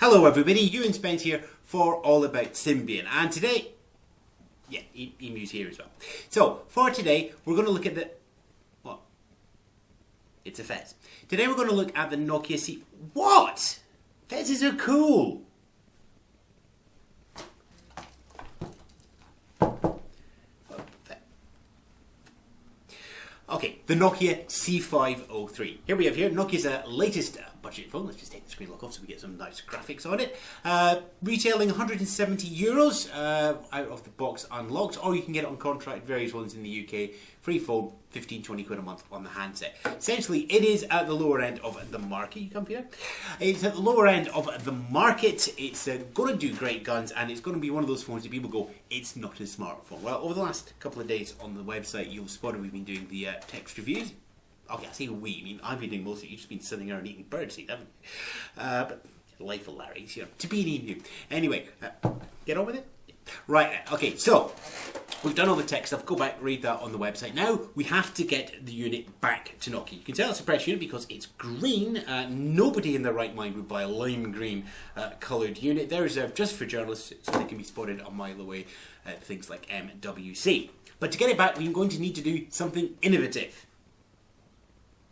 Hello everybody, Ewan Spence here for All About Symbian, and today, Emu's here as well. So, for today, we're going to look at the, what? It's a Fez. Today we're going to look at the Nokia C... What? Fezes are cool! Okay, the Nokia C5-03. Here we have Nokia's latest budget phone. Let's just take the screen lock off so we get some nice graphics on it. Retailing €170 out of the box unlocked, or you can get it on contract, various ones in the UK. Free phone, 15-20 quid a month on the handset. Essentially, it is at the lower end of the market. You come here. It's at the lower end of the market. It's going to do great guns, and it's going to be one of those phones that people go, it's not a smartphone. Well, over the last couple of days on the website, you'll spot we've been doing the text reviews. Okay, I say we. I mean, I've been doing most of it. You've just been sitting around eating birdseed, haven't you? But life of Larry's, you know, to be an emu. Anyway, get on with it. Right. Okay. So we've done all the tech stuff. Go back, read that on the website. Now we have to get the unit back to Nokia. You can tell it's a press unit because it's green. Nobody in their right mind would buy a lime green coloured unit. They're reserved just for journalists, so they can be spotted a mile away at things like MWC. But to get it back, we're going to need to do something innovative.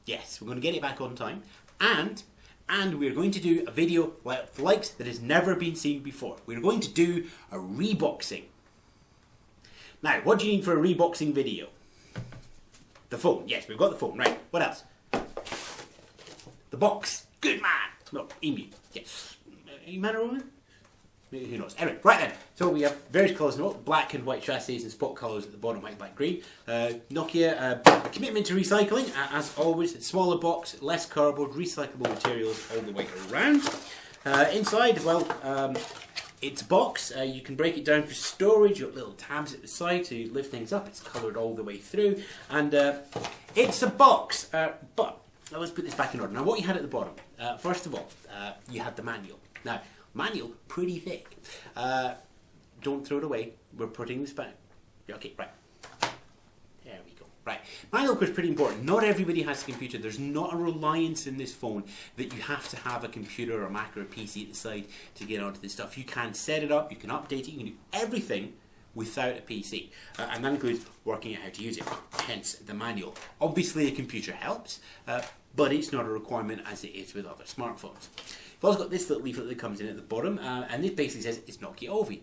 Yes, we're going to get it back on time, and we're going to do a video with likes that has never been seen before. We're going to do a reboxing. Now, what do you need for a reboxing video? The phone. Yes, we've got the phone. Right. What else? The box. Good man. No, Emu. Yes. You man or woman? Who knows? Anyway, right then. So we have various colours in black and white chassis and spot colours at the bottom, white, black, green. Nokia, a commitment to recycling, as always. Smaller box, less cardboard, recyclable materials all the way around. Inside, well, it's a box. You can break it down for storage. You've got little tabs at the side to lift things up. It's coloured all the way through. And it's a box. But let's put this back in order. Now, what you had at the bottom, first of all, you had the manual. Now, manual, pretty thick. Don't throw it away. We're putting this back. Okay, right. There we go. Right. Manual was pretty important. Not everybody has a computer. There's not a reliance in this phone that you have to have a computer or a Mac or a PC at the side to get onto this stuff. You can set it up, you can update it, you can do everything without a PC. And that includes working out how to use it, hence the manual. Obviously a computer helps, but it's not a requirement as it is with other smartphones. You've also got this little leaflet that comes in at the bottom, and this basically says it's Nokia Ovi.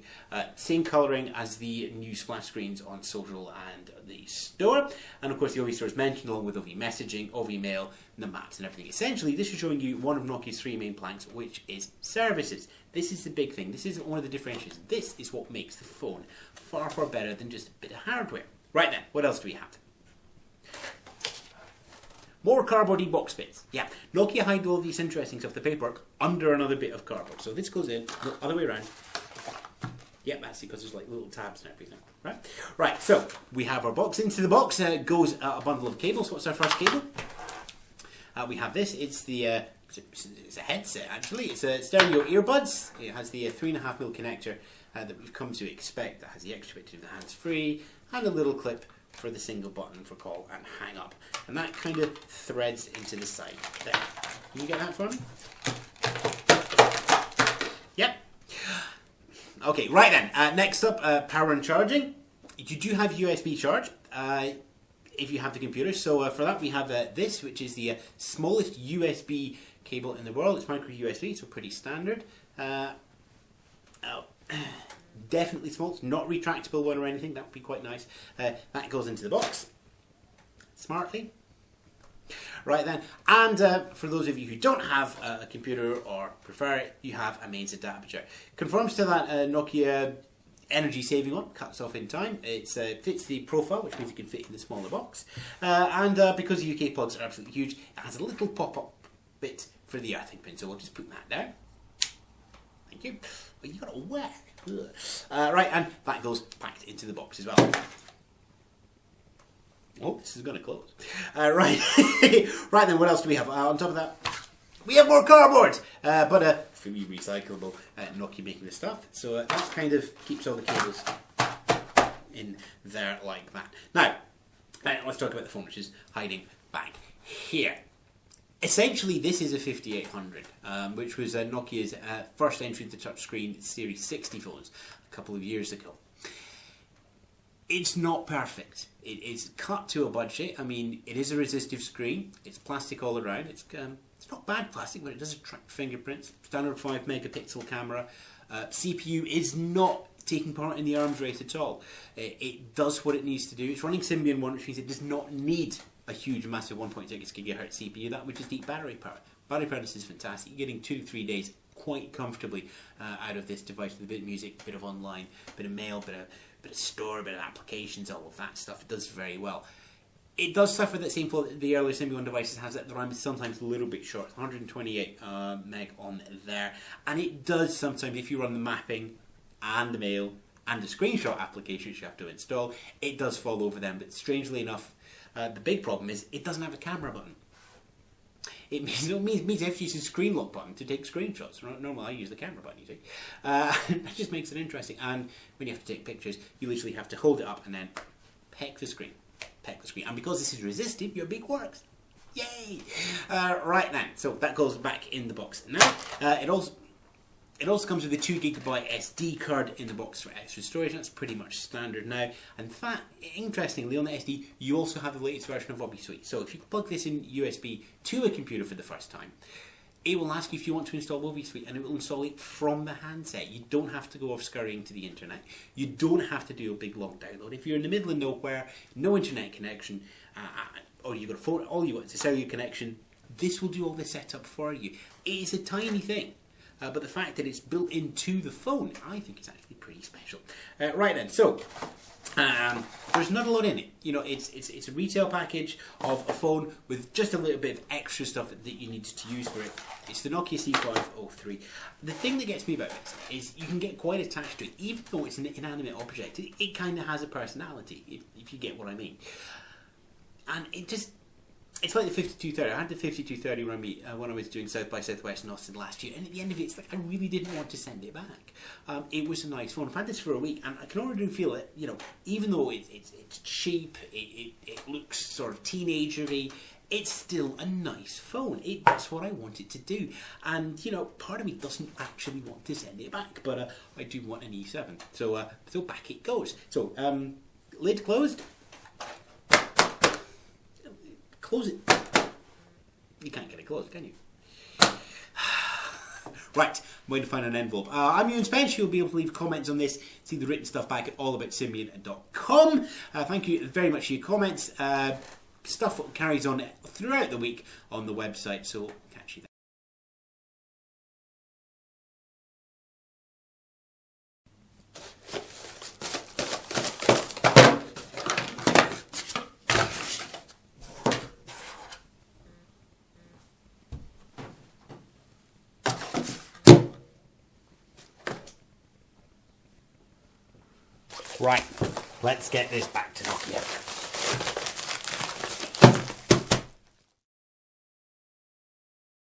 Same colouring as the new splash screens on social and the store. And of course the Ovi store is mentioned along with Ovi messaging, Ovi mail, and the maps and everything. Essentially this is showing you one of Nokia's three main planks, which is services. This is the big thing. This isn't one of the differentiators. This is what makes the phone far, far better than just a bit of hardware. Right then, what else do we have? More cardboardy box bits. Yeah, Nokia hide all these interesting stuff, the paperwork, under another bit of cardboard. So this goes in, the other way around. Yeah, that's because there's like little tabs and everything. Right? Right, so we have our box. Into the box goes a bundle of cables. What's our first cable? We have this. It's the it's a headset actually. It's a stereo earbuds. It has the 3.5mm connector that we've come to expect. That has the extra bit to do the hands-free and a little clip for the single button for call and hang up. And that kind of threads into the side. There. Can you get that for me? Yep. Okay, right then. Next up, power and charging. You do have USB charge if you have the computer. So for that we have this, which is the smallest USB cable in the world. It's micro USB, so pretty standard. Definitely small. It's not retractable one or anything. That would be quite nice. That goes into the box smartly. Right then, and for those of you who don't have a computer or prefer it, you have a mains adapter. Conforms to that Nokia energy saving one, cuts off in time. It fits the profile, which means it can fit in the smaller box. And because the UK plugs are absolutely huge, it has a little pop-up bit for the earthing pin. So we'll just put that down. Thank you. But you got it wet. Right, and that goes packed into the box as well. Oh, this is going to close. Right. Right then, what else do we have? On top of that, we have more cardboard, but fully recyclable Nokia making the stuff. So that kind of keeps all the cables in there like that. Now let's talk about the phone, which is hiding back here. Essentially, this is a 5800, which was Nokia's first entry into touchscreen Series 60 phones a couple of years ago. It's not perfect. It is cut to a budget. I mean, it is a resistive screen. It's plastic all around. It's not bad plastic, but it does attract fingerprints. Standard 5 megapixel camera. CPU is not taking part in the arms race at all. It does what it needs to do. It's running Symbian 1, which means it does not need a huge, massive 1.6 gigahertz CPU. That would just eat battery power. Battery power is fantastic. You're getting 2 to 3 days quite comfortably out of this device with a bit of music, a bit of online, a bit of mail, a bit of store, a bit of applications, all of that stuff. It does very well. It does suffer that same fault that the earlier Symbian 1 devices has, that the RAM is sometimes a little bit short, 128 meg on there, and it does sometimes, if you run the mapping and the mail and the screenshot applications you have to install, it does fall over them. But strangely enough, the big problem is it doesn't have a camera button. It means you have to use the screen lock button to take screenshots. Normally I use the camera button, you see. That just makes it interesting. And when you have to take pictures, you literally have to hold it up and then peck the screen. And because this is resistive, your beak works. Yay! Right then, so that goes back in the box. Now, it also comes with a 2GB SD card in the box for extra storage. That's pretty much standard now. And in fact, interestingly, on the SD, you also have the latest version of ObiSuite. So if you plug this in USB to a computer for the first time, it will ask you if you want to install ObiSuite, and it will install it from the handset. You don't have to go off scurrying to the internet. You don't have to do a big long download. If you're in the middle of nowhere, no internet connection, or you've got a phone, all you want is a cellular connection, this will do all the setup for you. It is a tiny thing. But the fact that it's built into the phone, I think is actually pretty special. Right then, so there's not a lot in it. You know, it's a retail package of a phone with just a little bit of extra stuff that you need to use for it. It's the Nokia C5-03. The thing that gets me about it is you can get quite attached to it, even though it's an inanimate object. It kind of has a personality, if you get what I mean. And it's like the 5230. I had the 5230 around me when I was doing South by Southwest in Austin last year, and at the end of it, it's like I really didn't want to send it back. It was a nice phone. I've had this for a week, and I can already feel it. You know, even though it's cheap, it looks sort of teenagery, it's still a nice phone. That's what I want it to do. And you know, part of me doesn't actually want to send it back, but I do want an E7. So back it goes. So lid closed. Close it. You can't get it closed, can you? Right, I'm going to find an envelope. I'm Ewan Spence. You'll be able to leave comments on this, see the written stuff back at allaboutSymbian.com. Thank you very much for your comments. Stuff carries on throughout the week on the website, so catch you there. Right, let's get this back to Nokia.